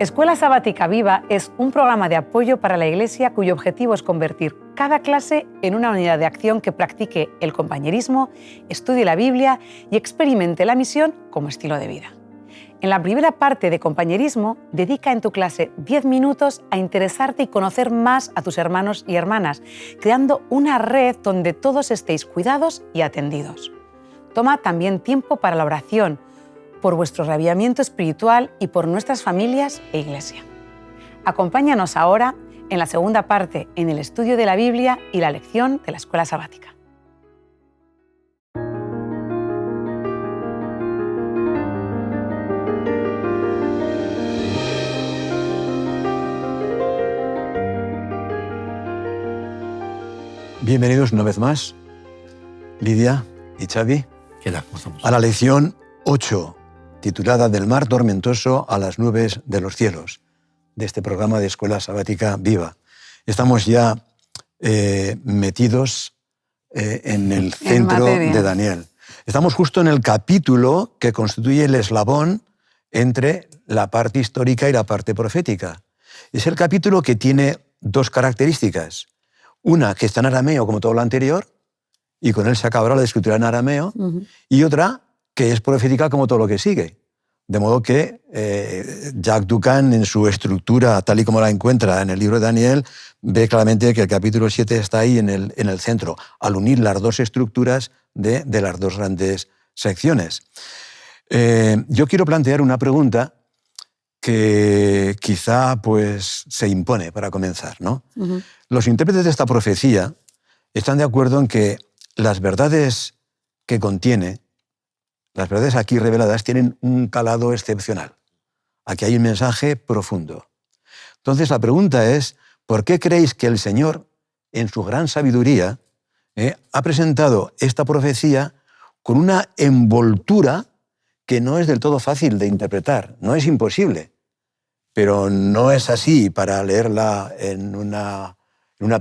Escuela Sabática Viva es un programa de apoyo para la Iglesia cuyo objetivo es convertir cada clase en una unidad de acción que practique el compañerismo, estudie la Biblia y experimente la misión como estilo de vida. En la primera parte de compañerismo, dedica en tu clase 10 minutos a interesarte y conocer más a tus hermanos y hermanas, creando una red donde todos estéis cuidados y atendidos. Toma también tiempo para la oración, por vuestro reavivamiento espiritual y por nuestras familias e iglesia. Acompáñanos ahora en la segunda parte, en el estudio de la Biblia y la lección de la Escuela Sabática. Bienvenidos una vez más, Lidia y Xavi, ¿Qué tal? ¿Cómo estamos? a la lección 8, titulada Del mar tormentoso a las nubes de los cielos, de este programa de Escuela Sabática Viva. Estamos ya metidos en el centro de Daniel. Estamos justo en el capítulo que constituye el eslabón entre la parte histórica y la parte profética. Es el capítulo que tiene dos características. Una, que está en arameo, como todo lo anterior, y con él se acabará la escritura en arameo, y otra, que es profética como todo lo que sigue. De modo que Jack Duncan, en su estructura, tal y como la encuentra en el libro de Daniel, ve claramente que el capítulo 7 está ahí en el centro, al unir las dos estructuras de las dos grandes secciones. Yo quiero plantear una pregunta que quizá pues, se impone para comenzar, ¿no? Los intérpretes de esta profecía están de acuerdo en que las verdades que contiene, las verdades aquí reveladas, tienen un calado excepcional. Aquí hay un mensaje profundo. Entonces la pregunta es, ¿por qué creéis que el Señor, en su gran sabiduría, ha presentado esta profecía con una envoltura que no es del todo fácil de interpretar? No es imposible, pero no es así para leerla en una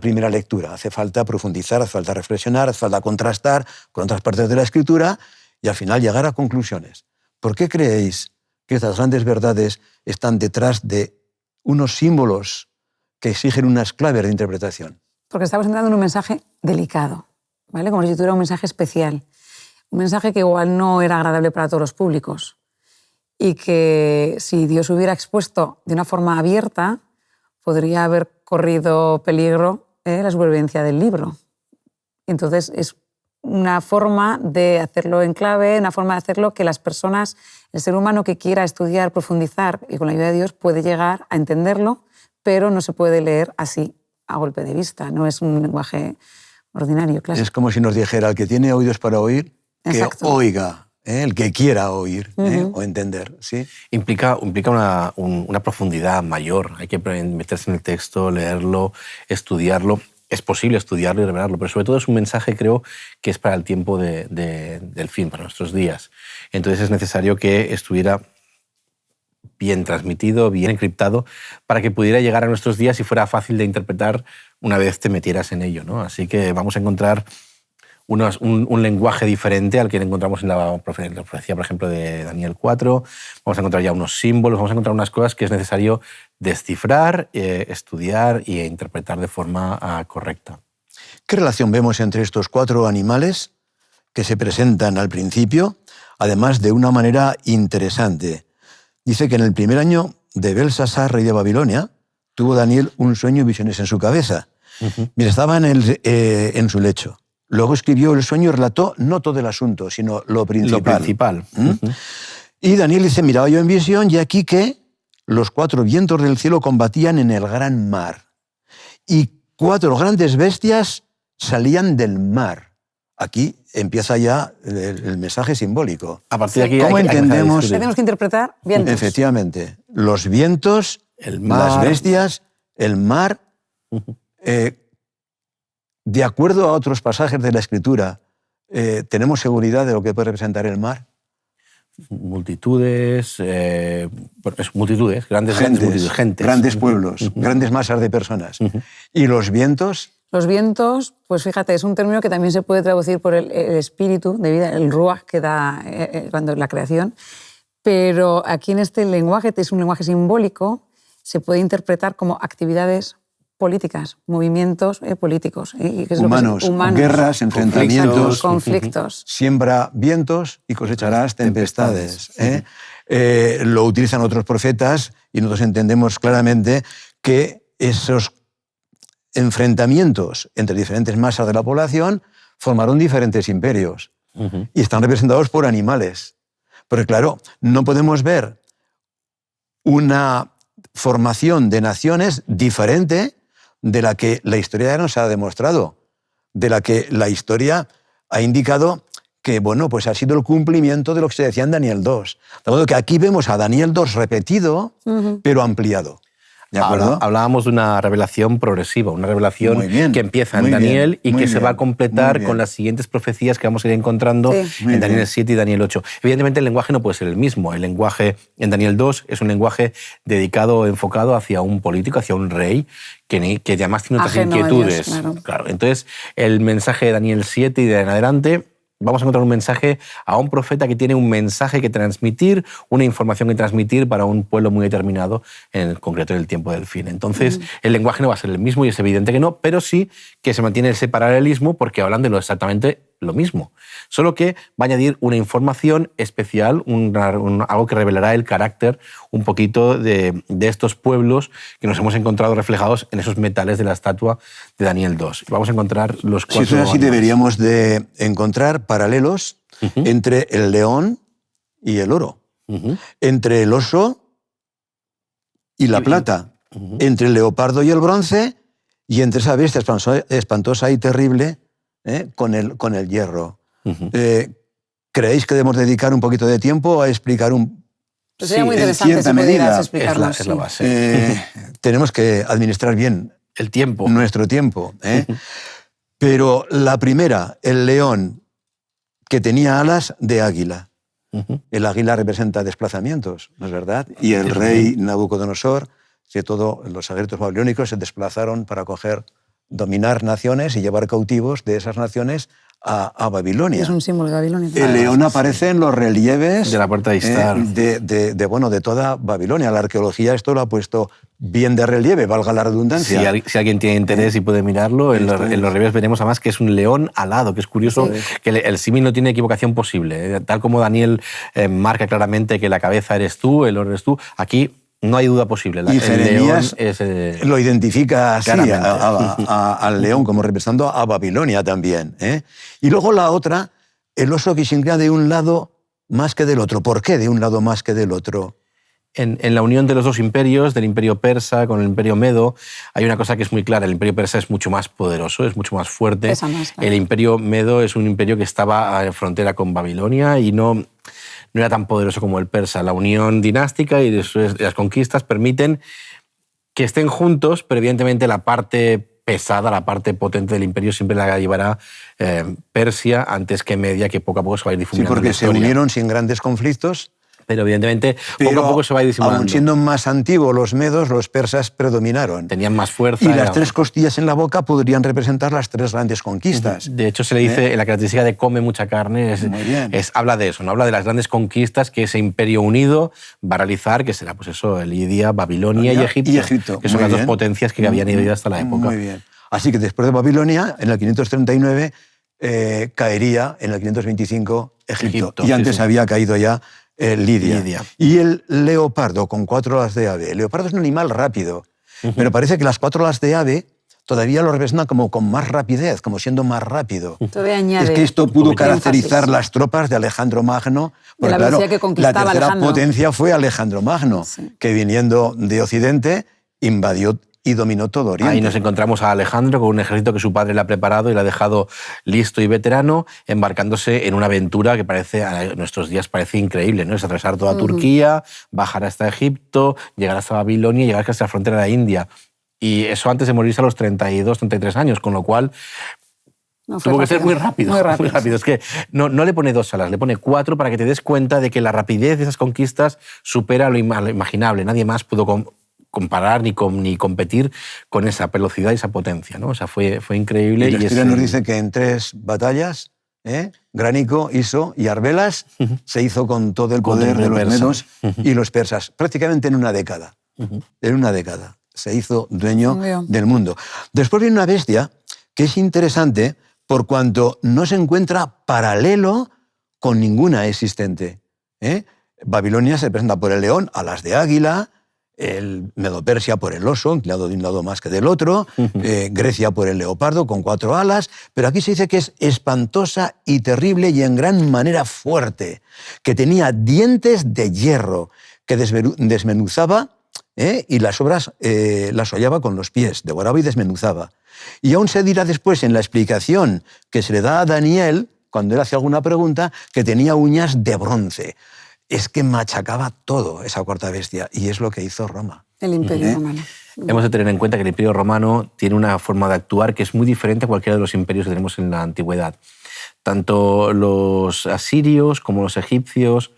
primera lectura. Hace falta profundizar, hace falta reflexionar, hace falta contrastar con otras partes de la Escritura y al final llegar a conclusiones. ¿Por qué creéis que estas grandes verdades están detrás de unos símbolos que exigen unas claves de interpretación? Porque estamos entrando en un mensaje delicado, ¿vale? Como si tuviera un mensaje especial. Un mensaje que igual no era agradable para todos los públicos y que si Dios hubiera expuesto de una forma abierta, podría haber corrido peligro la supervivencia del libro. Entonces es una forma de hacerlo en clave, una forma de hacerlo que las personas, el ser humano que quiera estudiar, profundizar y con la ayuda de Dios puede llegar a entenderlo, pero no se puede leer así a golpe de vista. No es un lenguaje ordinario, clásico. Es como si nos dijera, el que tiene oídos para oír, Exacto. Que oiga, el que quiera oír o entender. ¿Sí? Implica una profundidad mayor. Hay que meterse en el texto, leerlo, estudiarlo. Es posible estudiarlo y revelarlo, pero sobre todo es un mensaje, creo, que es para el tiempo del fin, para nuestros días. Entonces es necesario que estuviera bien transmitido, bien encriptado, para que pudiera llegar a nuestros días y fuera fácil de interpretar una vez te metieras en ello, ¿no? Así que vamos a encontrar un lenguaje diferente al que encontramos en la profecía, por ejemplo, de Daniel 4. Vamos a encontrar ya unos símbolos, vamos a encontrar unas cosas que es necesario descifrar, estudiar e interpretar de forma correcta. ¿Qué relación vemos entre estos 4 animales que se presentan al principio, además de una manera interesante? Dice que en el primer año de Belsasar, rey de Babilonia, tuvo Daniel un sueño y visiones en su cabeza. Mira, estaba en su lecho. Luego escribió el sueño y relató no todo el asunto, sino lo principal. Y Daniel dice, miraba yo en visión y aquí que los 4 vientos del cielo combatían en el gran mar. Y 4 grandes bestias salían del mar. Aquí empieza ya el mensaje simbólico. A partir de aquí, ¿cómo entendemos? Tenemos que interpretar vientos. Efectivamente. Los vientos, el mar, las bestias, el mar. De acuerdo a otros pasajes de la Escritura, ¿tenemos seguridad de lo que puede representar el mar? Multitudes, grandes multitudes, gente. Grandes pueblos, grandes masas de personas. ¿Y los vientos? Los vientos, pues fíjate, es un término que también se puede traducir por el espíritu de vida, el ruach que da cuando la creación, pero aquí en este lenguaje, es un lenguaje simbólico se puede interpretar como actividades políticas, movimientos políticos. ¿Qué es humanos, guerras, enfrentamientos, conflictos. Siembra vientos y cosecharás tempestades. Lo utilizan otros profetas y nosotros entendemos claramente que esos enfrentamientos entre diferentes masas de la población formaron diferentes imperios y están representados por animales. Porque claro, no podemos ver una formación de naciones diferente de la que la historia ya nos ha demostrado, de la que la historia ha indicado que, bueno, pues ha sido el cumplimiento de lo que se decía en Daniel 2. De modo que aquí vemos a Daniel 2 repetido, pero ampliado. ¿De acuerdo? Hablábamos de una revelación progresiva, una revelación que empieza en Daniel y que se va a completar con las siguientes profecías que vamos a ir encontrando en Daniel 7 y Daniel 8. Evidentemente el lenguaje no puede ser el mismo. El lenguaje en Daniel 2 es un lenguaje dedicado, enfocado hacia un político, hacia un rey, que además tiene otras inquietudes. Dios, claro. Entonces, el mensaje de Daniel 7 y de en adelante, vamos a encontrar un mensaje a un profeta que tiene un mensaje que transmitir, una información que transmitir para un pueblo muy determinado, en el concreto en el tiempo del fin. Entonces, el lenguaje no va a ser el mismo y es evidente que no, pero sí que se mantiene ese paralelismo porque hablan de lo exactamente lo mismo. Solo que va a añadir una información especial, algo que revelará el carácter un poquito de estos pueblos que nos hemos encontrado reflejados en esos metales de la estatua de Daniel 2. Vamos a encontrar los cuatro. Si eso es así, deberíamos de encontrar paralelos entre el león y el oro, entre el oso y la plata, entre el leopardo y el bronce, y entre esa bestia espantosa y terrible con el hierro. ¿Creéis que debemos dedicar un poquito de tiempo a explicar sería muy interesante en cierta medida? Es la base. Tenemos que administrar bien el tiempo. Nuestro tiempo. Pero la primera, el león, que tenía alas de águila. El águila representa desplazamientos, ¿no es verdad? Y el rey Nabucodonosor, que todos los ejércitos babilónicos se desplazaron para dominar naciones y llevar cautivos de esas naciones a Babilonia. Es un símbolo de Babilonia. El león aparece en los relieves de la puerta de Istar. De toda Babilonia. La arqueología esto lo ha puesto bien de relieve, valga la redundancia. Si alguien tiene interés y puede mirarlo, en los relieves veremos además que es un león alado, que es curioso que el símil no tiene equivocación posible. Tal como Daniel marca claramente que la cabeza eres tú, el oro eres tú, aquí no hay duda posible. Y Jeremías lo identifica así al león como representando a Babilonia también. Y luego la otra, el oso que se inclina de un lado más que del otro. ¿Por qué de un lado más que del otro? En la unión de los dos imperios, del imperio persa con el imperio medo, hay una cosa que es muy clara. El imperio persa es mucho más poderoso, es mucho más fuerte. Pesa más, claro. El imperio medo es un imperio que estaba en frontera con Babilonia y no era tan poderoso como el persa. La unión dinástica y las conquistas permiten que estén juntos, pero evidentemente la parte pesada, la parte potente del imperio siempre la llevará Persia antes que Media, que poco a poco se va a ir difuminando. Sí, porque se unieron sin grandes conflictos. Pero evidentemente poco a poco se va a ir disimulando. Aun siendo más antiguos los medos, los persas predominaron. Tenían más fuerza. Y las tres costillas en la boca podrían representar las tres grandes conquistas. De hecho, se le dice, en la característica de come mucha carne, habla de eso, ¿no? Habla de las grandes conquistas que ese imperio unido va a realizar, que será pues eso, Lidia, Babilonia y Egipto, que son las dos potencias que habían ido hasta la época. Muy bien. Así que después de Babilonia, en el 539, caería en el 525 Egipto. Y antes había caído ya Lidia. Y el leopardo con 4 alas de ave. El leopardo es un animal rápido, pero parece que las 4 alas de ave todavía lo representan como con más rapidez, como siendo más rápido. Añade, es que esto pudo caracterizar las tropas de Alejandro Magno. Porque, la velocidad que conquistaba la tercera Alejandro. Potencia fue Alejandro Magno, que viniendo de Occidente invadió y dominó todo Oriente. Ahí nos encontramos a Alejandro con un ejército que su padre le ha preparado y le ha dejado listo y veterano, embarcándose en una aventura que a nuestros días parece increíble, ¿no? Es atravesar toda Turquía, bajar hasta Egipto, llegar hasta Babilonia y llegar hasta la frontera de la India. Y eso antes de morirse a los 32, 33 años, con lo cual tuvo que ser muy rápido. Muy rápido. Es que no le pone 2 alas, le pone 4 para que te des cuenta de que la rapidez de esas conquistas supera lo imaginable. Nadie más pudo comparar ni competir con esa velocidad y esa potencia, ¿no? O sea, fue increíble. Y la historia nos dice que en 3 batallas, Gránico, Iso y Arbelas, se hizo con todo el poder de los medos y los persas, prácticamente en una década. En una década se hizo dueño del mundo. Después viene una bestia que es interesante por cuanto no se encuentra paralelo con ninguna existente. Babilonia se presenta por el león, alas de águila, el Medo-Persia por el oso, inclinado de un lado más que del otro, Grecia por el leopardo con 4 alas, pero aquí se dice que es espantosa y terrible y en gran manera fuerte, que tenía dientes de hierro, que desmenuzaba y las obras las hollaba con los pies, devoraba y desmenuzaba. Y aún se dirá después en la explicación que se le da a Daniel, cuando él hace alguna pregunta, que tenía uñas de bronce. Es que machacaba todo esa cuarta bestia, y es lo que hizo Roma. El Imperio Romano. Hemos de tener en cuenta que el Imperio Romano tiene una forma de actuar que es muy diferente a cualquiera de los imperios que tenemos en la antigüedad. Tanto los asirios como los egipcios,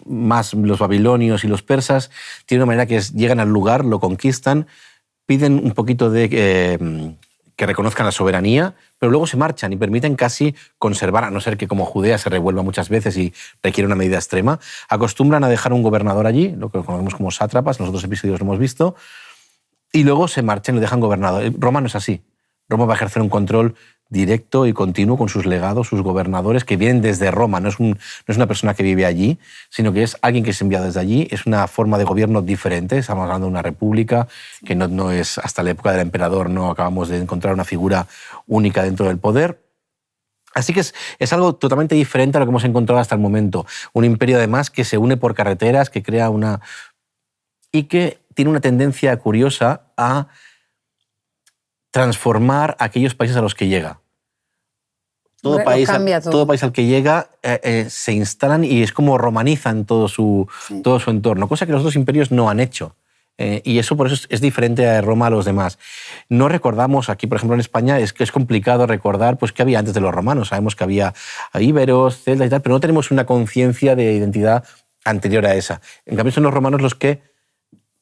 más los babilonios y los persas, tienen una manera que llegan al lugar, lo conquistan, piden un poquito de que reconozcan la soberanía, pero luego se marchan y permiten casi conservar, a no ser que como Judea se revuelva muchas veces y requiere una medida extrema, acostumbran a dejar un gobernador allí, lo que conocemos como sátrapas, en los otros episodios lo hemos visto, y luego se marchan y lo dejan gobernador. Roma no es así. Roma va a ejercer un control directo y continuo con sus legados, sus gobernadores, que vienen desde Roma. No es una persona que vive allí, sino que es alguien que es enviado desde allí. Es una forma de gobierno diferente. Estamos hablando de una república que no es, hasta la época del emperador, no acabamos de encontrar una figura única dentro del poder. Así que es algo totalmente diferente a lo que hemos encontrado hasta el momento. Un imperio, además, que se une por carreteras, que crea una... y que tiene una tendencia curiosa a transformar aquellos países a los que llega. Todo país al que llega se instalan y es como romanizan todo su entorno, cosa que los otros imperios no han hecho. Y eso por eso es diferente a Roma a los demás. No recordamos, aquí por ejemplo en España, es que es complicado recordar pues, qué había antes de los romanos. Sabemos que había íberos, celtas y tal, pero no tenemos una conciencia de identidad anterior a esa. En cambio son los romanos los que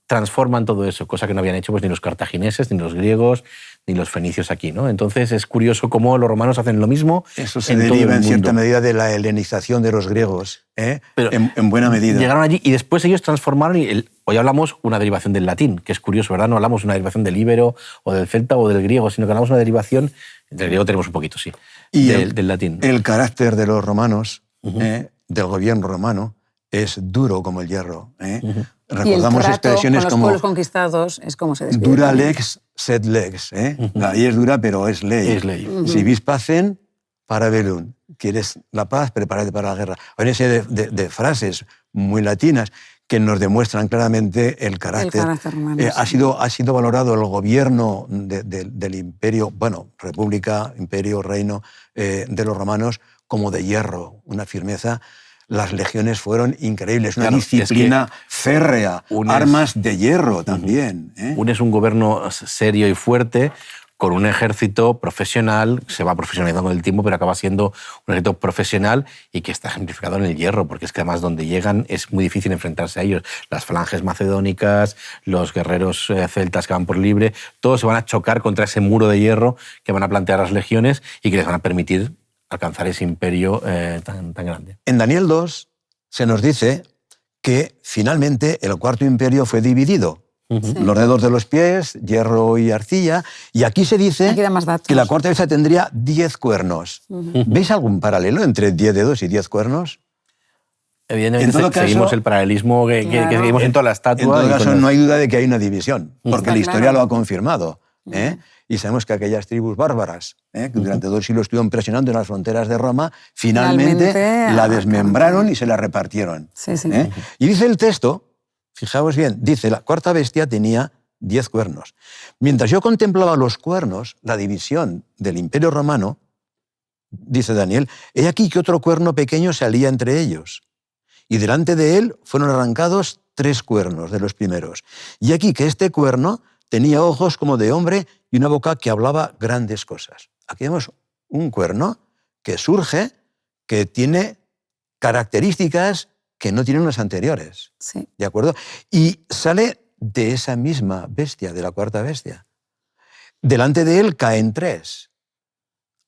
transforman todo eso, cosa que no habían hecho pues, ni los cartagineses, ni los griegos, ni los fenicios aquí, ¿no? Entonces es curioso cómo los romanos hacen lo mismo. Eso se deriva en cierta medida de la helenización de los griegos, Pero en buena medida. Llegaron allí y después ellos transformaron, hoy hablamos una derivación del latín, que es curioso, ¿verdad? No hablamos una derivación del íbero o del celta o del griego, sino que hablamos una derivación, del griego tenemos un poquito, sí, y del latín. El carácter de los romanos, del gobierno romano, es duro como el hierro. Recordamos expresiones con los pueblos conquistados es como se describe. Dura lex, sed lex. La ley es dura, pero es ley. Es ley. Si vis pacem, para bellum. ¿Quieres la paz? Prepárate para la guerra. Hay una serie de frases muy latinas que nos demuestran claramente el carácter romano. Ha sido valorado el gobierno del imperio, bueno, república, imperio, reino de los romanos como de hierro, una firmeza. Las legiones fueron increíbles, una disciplina férrea, armas de hierro también. Unes un gobierno serio y fuerte con un ejército profesional, se va profesionalizando con el tiempo, pero acaba siendo un ejército profesional y que está ejemplificado en el hierro, porque es que además donde llegan es muy difícil enfrentarse a ellos. Las falanges macedónicas, los guerreros celtas que van por libre, todos se van a chocar contra ese muro de hierro que van a plantear las legiones y que les van a permitir alcanzar ese imperio tan grande. En Daniel 2 se nos dice que finalmente el cuarto imperio fue dividido. Los dedos de los pies, hierro y arcilla. Y aquí se dice que la cuarta bestia tendría 10 cuernos. ¿Veis algún paralelo entre 10 dedos y 10 cuernos? Evidentemente seguimos el paralelismo que seguimos en toda la estatua. En todo caso, no hay duda de que hay una división, porque la historia lo ha confirmado. Y sabemos que aquellas tribus bárbaras, que durante 2 siglos estuvieron presionando en las fronteras de Roma, finalmente la desmembraron y se la repartieron. Y dice el texto, fijaos bien, dice, la cuarta bestia tenía 10 cuernos. Mientras yo contemplaba los cuernos, la división del Imperio Romano, dice Daniel, he aquí que otro cuerno pequeño salía entre ellos. Y delante de él fueron arrancados 3 cuernos de los primeros. Y aquí que este cuerno tenía ojos como de hombre y una boca que hablaba grandes cosas. Aquí vemos un cuerno que surge, que tiene características que no tienen las anteriores. Sí. ¿De acuerdo? Y sale de esa misma bestia, de la cuarta bestia. Delante de él caen 3.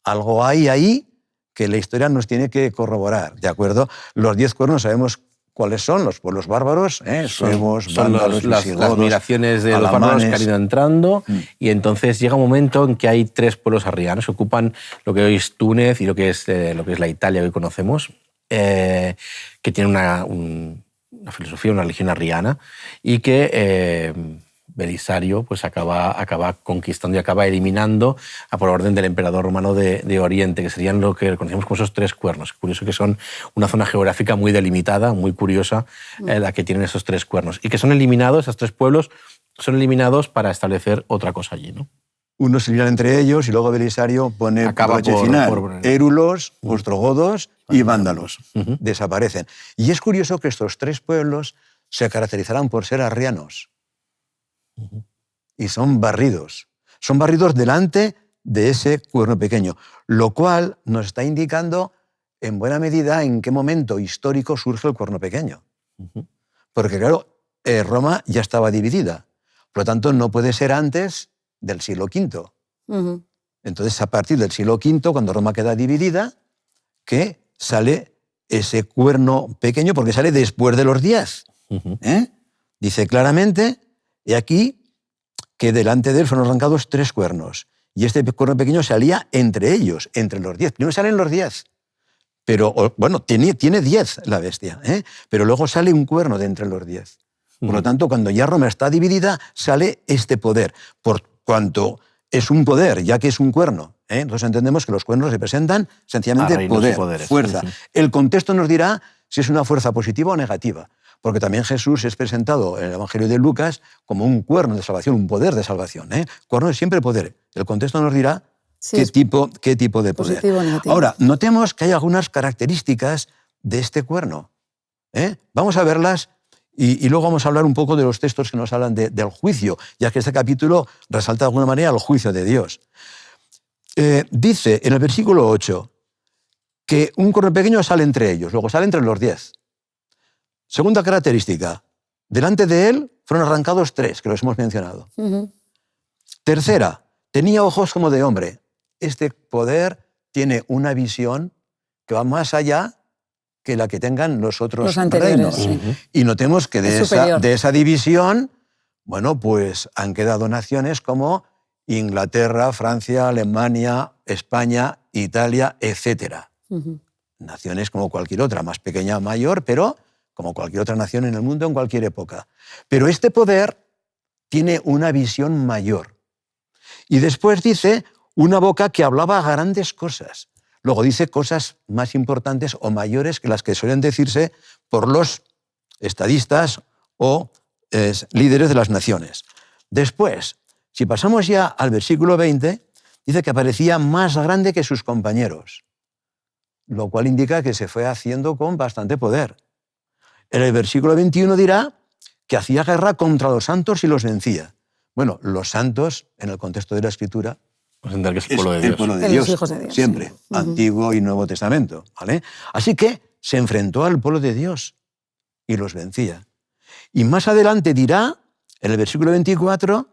Algo hay ahí que la historia nos tiene que corroborar. ¿De acuerdo? Los 10 cuernos sabemos ¿Cuáles son los pueblos bárbaros? Suevos, vándalos, las visigodos, migraciones de los bárbaros que han ido entrando, y entonces llega un momento en que hay 3 pueblos arrianos que ocupan lo que hoy es Túnez y lo que es la Italia que hoy conocemos, que tienen una filosofía, una religión arriana, y que Belisario pues acaba conquistando y acaba eliminando por orden del emperador romano de Oriente, que serían lo que conocemos como esos 3 cuernos. Curioso que son una zona geográfica muy delimitada, muy curiosa, la que tienen esos 3 cuernos. Y que son eliminados, esos 3 pueblos son eliminados para establecer otra cosa allí, ¿no? Unos se lían entre ellos y luego Belisario pone broche final. Érulos, ostrogodos y vándalos. Desaparecen. Y es curioso que estos 3 pueblos se caracterizarán por ser arrianos. Y son barridos. Son barridos delante de ese cuerno pequeño, lo cual nos está indicando en buena medida en qué momento histórico surge el cuerno pequeño. Porque claro, Roma ya estaba dividida, por lo tanto no puede ser antes del siglo V. Entonces, a partir del siglo V, cuando Roma queda dividida, que sale ese cuerno pequeño, porque sale después de los 10. Dice claramente, y aquí, que delante de él fueron arrancados 3 cuernos. Y este cuerno pequeño salía entre ellos, entre los 10. Primero salen los 10. Pero, bueno, tiene 10 la bestia, pero luego sale un cuerno de entre los 10. Por lo tanto, cuando ya Roma está dividida, sale este poder. Por cuanto es un poder, ya que es un cuerno. Entonces entendemos que los cuernos representan sencillamente poder, fuerza. El contexto nos dirá si es una fuerza positiva o negativa. Porque también Jesús es presentado en el Evangelio de Lucas como un cuerno de salvación, un poder de salvación. Cuerno es siempre poder. El contexto nos dirá qué tipo de poder. Ahora, notemos que hay algunas características de este cuerno. Vamos a verlas y luego vamos a hablar un poco de los textos que nos hablan del juicio, ya que este capítulo resalta de alguna manera el juicio de Dios. Dice en el versículo 8 que un cuerno pequeño sale entre ellos, luego sale entre los 10. Segunda característica, delante de él fueron arrancados 3, que los hemos mencionado. Tercera, tenía ojos como de hombre. Este poder tiene una visión que va más allá que la que tengan los otros reinos. Y notemos que de esa división, bueno, pues han quedado naciones como Inglaterra, Francia, Alemania, España, Italia, etc. Naciones como cualquier otra, más pequeña o mayor, pero como cualquier otra nación en el mundo en cualquier época. Pero este poder tiene una visión mayor. Y después dice una boca que hablaba grandes cosas. Luego dice cosas más importantes o mayores que las que suelen decirse por los estadistas o líderes de las naciones. Después, si pasamos ya al versículo 20, dice que parecía más grande que sus compañeros, lo cual indica que se fue haciendo con bastante poder. En el versículo 21 dirá que hacía guerra contra los santos y los vencía. Bueno, los santos, en el contexto de la Escritura, que es el pueblo de Dios. El pueblo de Dios, hijos de Dios, siempre, Antiguo y Nuevo Testamento. ¿Vale? Así que se enfrentó al pueblo de Dios y los vencía. Y más adelante dirá, en el versículo 24,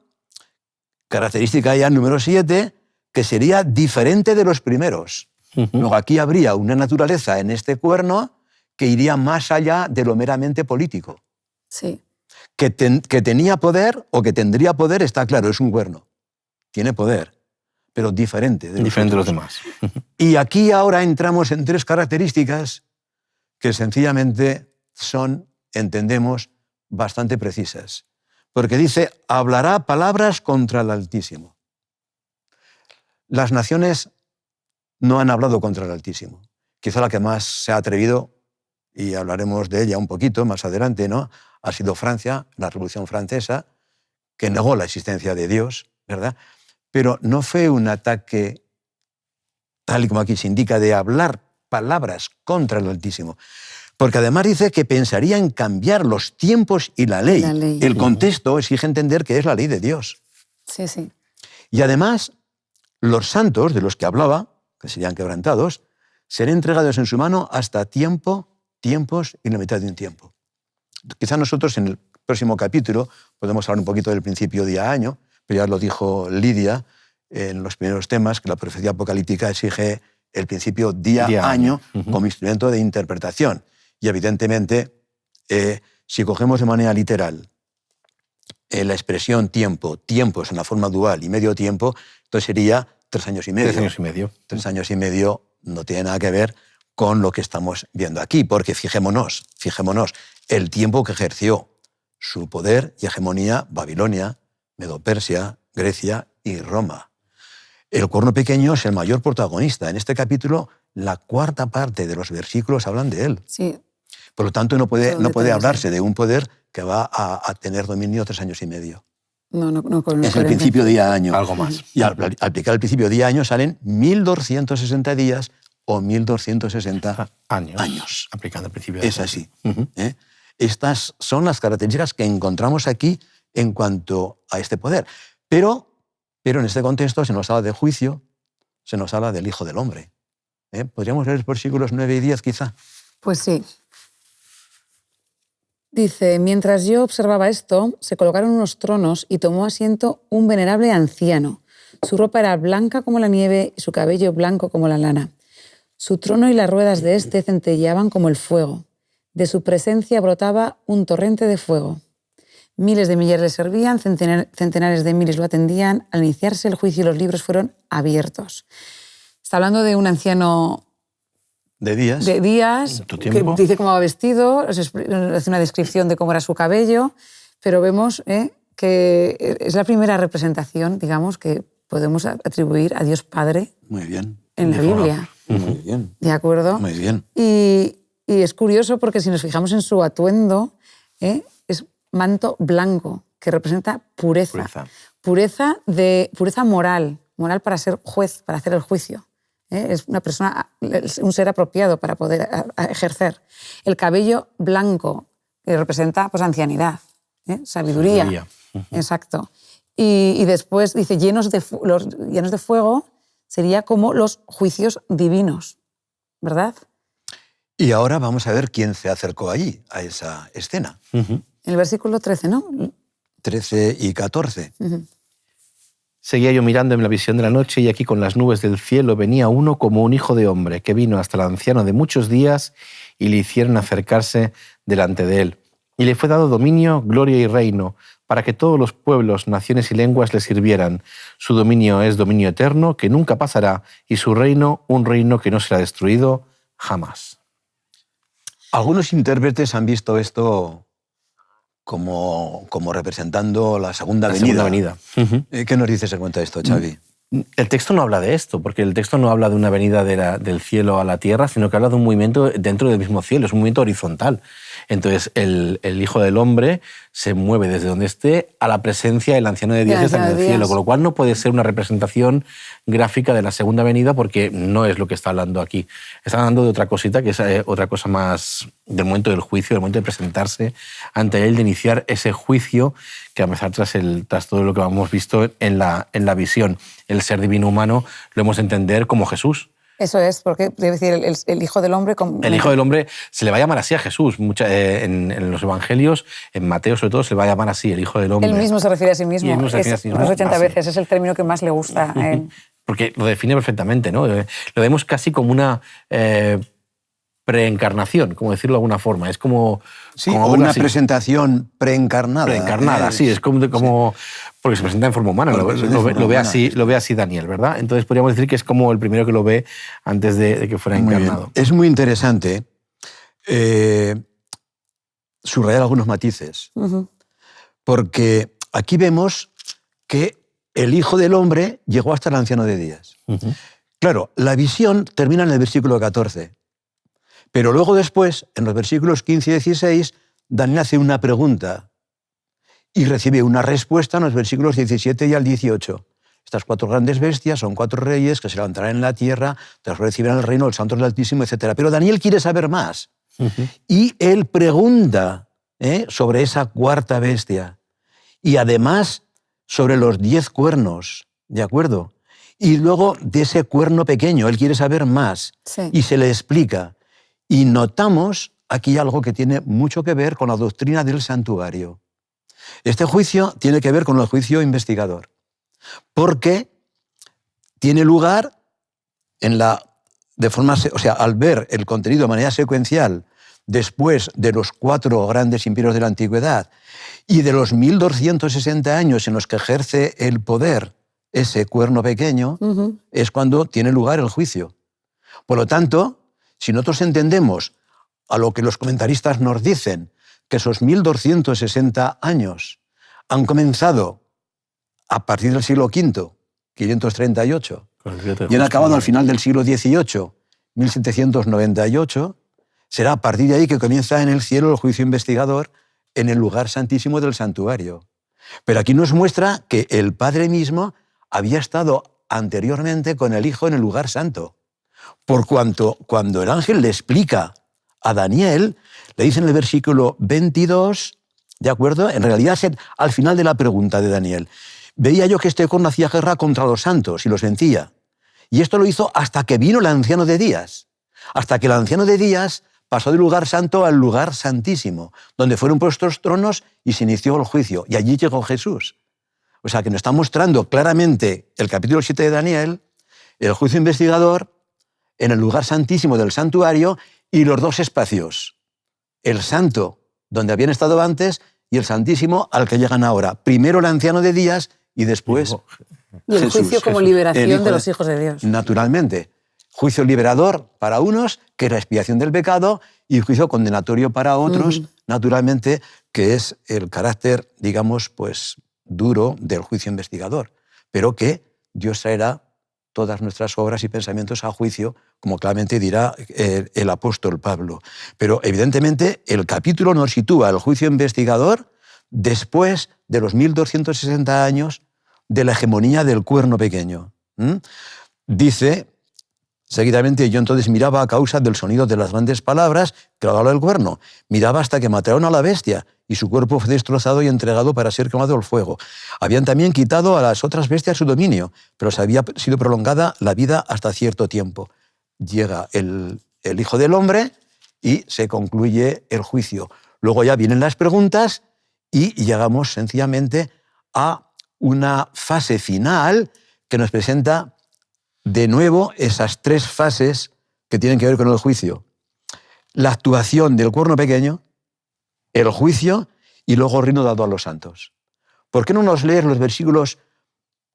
característica ya número 7, que sería diferente de los primeros. Luego aquí habría una naturaleza en este cuerno que iría más allá de lo meramente político. Sí. Que tenía poder o que tendría poder, está claro, es un cuerno. Tiene poder, pero diferente de los demás. Y aquí ahora entramos en 3 características que sencillamente son, entendemos, bastante precisas. Porque dice, hablará palabras contra el Altísimo. Las naciones no han hablado contra el Altísimo. Quizá la que más se ha atrevido, y hablaremos de ella un poquito más adelante, ¿no?, ha sido Francia, la Revolución Francesa, que negó la existencia de Dios, ¿verdad? Pero no fue un ataque, tal y como aquí se indica, de hablar palabras contra el Altísimo. Porque además dice que pensaría en cambiar los tiempos y la ley. El contexto exige entender que es la ley de Dios. Sí, sí. Y además, los santos de los que hablaba, que serían quebrantados, serán entregados en su mano hasta tiempos y la mitad de un tiempo. Quizá nosotros en el próximo capítulo podemos hablar un poquito del principio día-año, pero ya lo dijo Lidia en los primeros temas, que la profecía apocalíptica exige el principio día-año como instrumento de interpretación. Y evidentemente Si cogemos de manera literal la expresión tiempo es en la forma dual y medio tiempo, entonces sería 3 años y medio. 3 años y medio. 3 años y medio no tiene nada que ver con lo que estamos viendo aquí, porque fijémonos, el tiempo que ejerció su poder y hegemonía Babilonia, Medo-Persia, Grecia y Roma. El cuerno pequeño es el mayor protagonista. En este capítulo, la 4ª parte de los versículos hablan de él. Sí. Por lo tanto, no puede hablarse de un poder que va a tener dominio 3 años y medio. No es el principio día-año. Algo más. Y al aplicar el principio día-año salen 1260 días o 1260 años. Aplicando el principio. Es así. Estas son las características que encontramos aquí en cuanto a este poder. Pero en este contexto se nos habla de juicio, se nos habla del Hijo del Hombre. ¿Podríamos leer los versículos 9 y 10 quizá? Pues sí. Dice, mientras yo observaba esto, se colocaron unos tronos y tomó asiento un venerable anciano. Su ropa era blanca como la nieve y su cabello blanco como la lana. Su trono y las ruedas de éste centelleaban como el fuego. De su presencia brotaba un torrente de fuego. Miles de millares le servían, centenares de miles lo atendían. Al iniciarse el juicio, los libros fueron abiertos. Está hablando de un anciano de días, que dice cómo va vestido, hace una descripción de cómo era su cabello, pero vemos que es la primera representación, digamos, que podemos atribuir a Dios Padre. Muy bien. En la Biblia. Muy bien. ¿De acuerdo? Muy bien. Y es curioso porque si nos fijamos en su atuendo, es manto blanco, que representa pureza. Pureza moral para ser juez, para hacer el juicio. Es una persona, un ser apropiado para poder ejercer. El cabello blanco, que representa pues, ancianidad, sabiduría. Exacto. Y después dice, llenos de fuego, sería como los juicios divinos, ¿verdad? Y ahora vamos a ver quién se acercó allí, a esa escena. El versículo 13, ¿no? 13 y 14. Seguía yo mirando en la visión de la noche y aquí con las nubes del cielo venía uno como un hijo de hombre que vino hasta el anciano de muchos días y le hicieron acercarse delante de él. Y le fue dado dominio, gloria y reino para que todos los pueblos, naciones y lenguas le sirvieran. Su dominio es dominio eterno que nunca pasará y su reino un reino que no será destruido jamás. Algunos intérpretes han visto esto como representando la segunda venida. ¿Qué nos dices en cuanto a esto, Xavi? El texto no habla de esto, porque el texto no habla de una venida del cielo a la tierra, sino que habla de un movimiento dentro del mismo cielo, es un movimiento horizontal. Entonces, el Hijo del Hombre se mueve desde donde esté a la presencia del Anciano de Días que está en el cielo, con lo cual no puede ser una representación gráfica de la segunda venida porque no es lo que está hablando aquí. Está hablando de otra cosita, que es otra cosa más del momento del juicio, del momento de presentarse ante él, de iniciar ese juicio que va a empezar tras todo lo que hemos visto en la visión. El ser divino humano lo hemos de entender como Jesús. Eso es, porque debe decir el Hijo del Hombre... El Hijo del Hombre se le va a llamar así a Jesús. En los Evangelios, en Mateo sobre todo, se le va a llamar así, el Hijo del Hombre. Él mismo se refiere a sí mismo. Unas 80 veces, es el término que más le gusta a él. Porque lo define perfectamente, ¿no? Lo vemos casi como una preencarnación, como decirlo de alguna forma. Es como... Sí, como una presentación preencarnada. Preencarnada, sí, es como porque se presenta en forma humana, lo ve así Daniel, ¿verdad? Entonces podríamos decir que es como el primero que lo ve antes de que fuera encarnado. Es muy interesante subrayar algunos matices, porque aquí vemos que el Hijo del Hombre llegó hasta el Anciano de Días. Claro, la visión termina en el versículo 14, pero luego después, en los versículos 15 y 16, Daniel hace una pregunta y recibe una respuesta en los versículos 17 y al 18. Estas 4 grandes bestias son 4 reyes que se levantarán en la tierra, tras recibirán el reino, los santos del Altísimo, etc. Pero Daniel quiere saber más. Y él pregunta sobre esa 4ª bestia y además sobre los 10 cuernos, ¿de acuerdo? Y luego de ese cuerno pequeño, él quiere saber más. Sí. Y se le explica. Y notamos aquí algo que tiene mucho que ver con la doctrina del santuario. Este juicio tiene que ver con el juicio investigador, porque tiene lugar al ver el contenido de manera secuencial después de los 4 grandes imperios de la antigüedad y de los 1260 años en los que ejerce el poder ese cuerno pequeño, es cuando tiene lugar el juicio. Por lo tanto, si nosotros entendemos a lo que los comentaristas nos dicen, que esos 1260 años han comenzado a partir del siglo V, 538, y han acabado al final del siglo XVIII, 1798, será a partir de ahí que comienza en el cielo el juicio investigador en el lugar santísimo del santuario. Pero aquí nos muestra que el Padre mismo había estado anteriormente con el Hijo en el lugar santo. Por cuanto, cuando el ángel le explica a Daniel, le dice en el versículo 22, ¿de acuerdo? En realidad es al final de la pregunta de Daniel. Veía yo que este cuerno hacía guerra contra los santos y los vencía. Y esto lo hizo hasta que vino el anciano de días. Hasta que el anciano de días pasó del lugar santo al lugar santísimo, donde fueron puestos tronos y se inició el juicio. Y allí llegó Jesús. O sea, que nos está mostrando claramente el capítulo 7 de Daniel, el juicio investigador en el lugar santísimo del santuario y los 2 espacios. El santo, donde habían estado antes, y el santísimo, al que llegan ahora. Primero el anciano de días y después y el Jesús, juicio como liberación de los hijos de Dios. Naturalmente. Juicio liberador para unos, que es la expiación del pecado, y juicio condenatorio para otros, naturalmente, que es el carácter, digamos, pues duro del juicio investigador, pero que Dios traerá todas nuestras obras y pensamientos a juicio, como claramente dirá el apóstol Pablo. Pero evidentemente el capítulo nos sitúa el juicio investigador después de los 1260 años de la hegemonía del cuerno pequeño. Dice, seguidamente, yo entonces miraba a causa del sonido de las grandes palabras que hablaba el cuerno. Miraba hasta que mataron a la bestia y su cuerpo fue destrozado y entregado para ser quemado al fuego. Habían también quitado a las otras bestias su dominio, pero se había sido prolongada la vida hasta cierto tiempo. Llega el Hijo del Hombre y se concluye el juicio. Luego ya vienen las preguntas y llegamos sencillamente a una fase final que nos presenta de nuevo esas 3 fases que tienen que ver con el juicio. La actuación del cuerno pequeño, el juicio y luego el reino dado a los santos. ¿Por qué no nos lees los versículos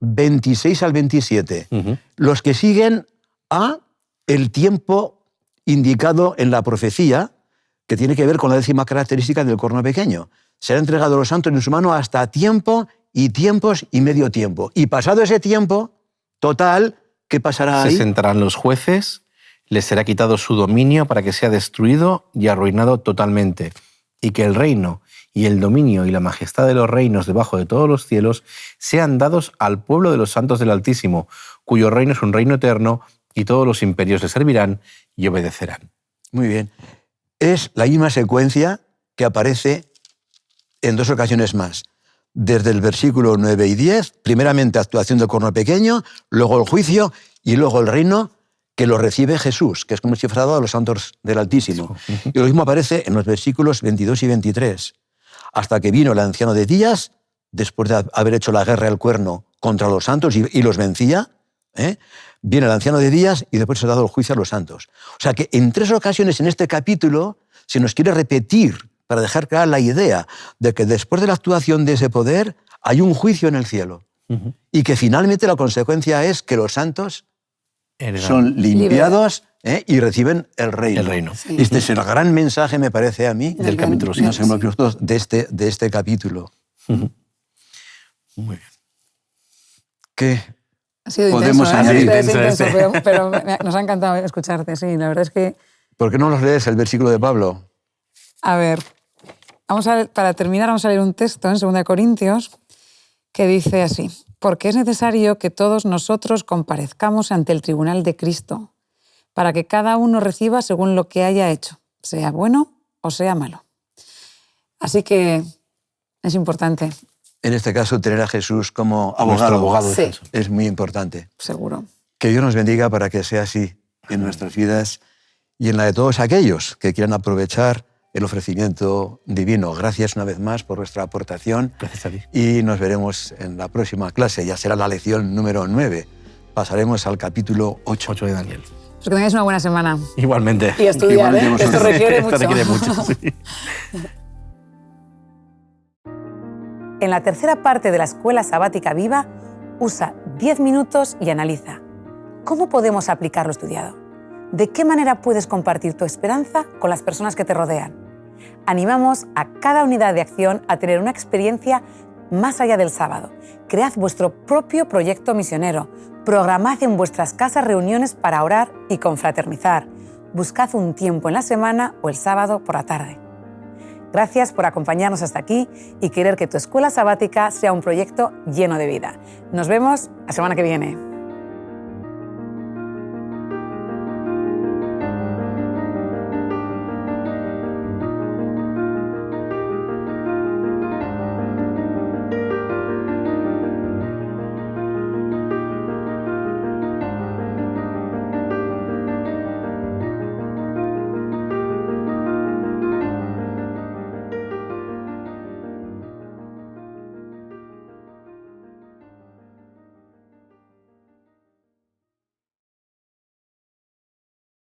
26 al 27? Los que siguen a el tiempo indicado en la profecía, que tiene que ver con la 10ª característica del cuerno pequeño. Será entregado a los santos en su mano hasta tiempo y tiempos y medio tiempo. Y pasado ese tiempo total, ¿qué pasará ahí? Se sentarán los jueces, les será quitado su dominio para que sea destruido y arruinado totalmente, y que el reino y el dominio y la majestad de los reinos debajo de todos los cielos sean dados al pueblo de los santos del Altísimo, cuyo reino es un reino eterno, y todos los imperios le servirán y obedecerán. Muy bien. Es la misma secuencia que aparece en 2 ocasiones más. Desde el versículo 9 y 10, primeramente actuación del cuerno pequeño, luego el juicio y luego el reino que lo recibe Jesús, que es como cifrado a los santos del Altísimo. Y lo mismo aparece en los versículos 22 y 23. Hasta que vino el anciano de días, después de haber hecho la guerra del cuerno contra los santos y los vencía, viene el anciano de días y después se ha dado el juicio a los santos. O sea que en 3 ocasiones en este capítulo se nos quiere repetir para dejar clara la idea de que después de la actuación de ese poder hay un juicio en el cielo. Y que finalmente la consecuencia es que los santos son limpiados y reciben el reino. El reino. Sí. Este es el gran mensaje, me parece a mí, del capítulo 7. De este capítulo. Muy bien. ¿Qué Ha sido podemos intenso, añadir? Es intenso, pero nos ha encantado escucharte, sí, la verdad es que... ¿Por qué no nos lees el versículo de Pablo? A ver, para terminar vamos a leer un texto en 2 Corintios que dice así: porque es necesario que todos nosotros comparezcamos ante el tribunal de Cristo, para que cada uno reciba según lo que haya hecho, sea bueno o sea malo. Así que es importante. En este caso, tener a Jesús como abogado, Nuestro abogado Sí. es muy importante. Seguro. Que Dios nos bendiga para que sea así en nuestras vidas y en la de todos aquellos que quieran aprovechar el ofrecimiento divino. Gracias una vez más por vuestra aportación. Gracias a ti. Y nos veremos en la próxima clase. Ya será la lección número 9. Pasaremos al capítulo 8. 8 de Daniel. Pues que tengáis una buena semana. Igualmente. Y a estudiar, ¿eh? Esto requiere mucho. Esto requiere mucho, sí. En la tercera parte de la Escuela Sabática Viva, usa 10 minutos y analiza. ¿Cómo podemos aplicar lo estudiado? ¿De qué manera puedes compartir tu esperanza con las personas que te rodean? Animamos a cada unidad de acción a tener una experiencia más allá del sábado. Cread vuestro propio proyecto misionero. Programad en vuestras casas reuniones para orar y confraternizar. Buscad un tiempo en la semana o el sábado por la tarde. Gracias por acompañarnos hasta aquí y querer que tu escuela sabática sea un proyecto lleno de vida. Nos vemos la semana que viene.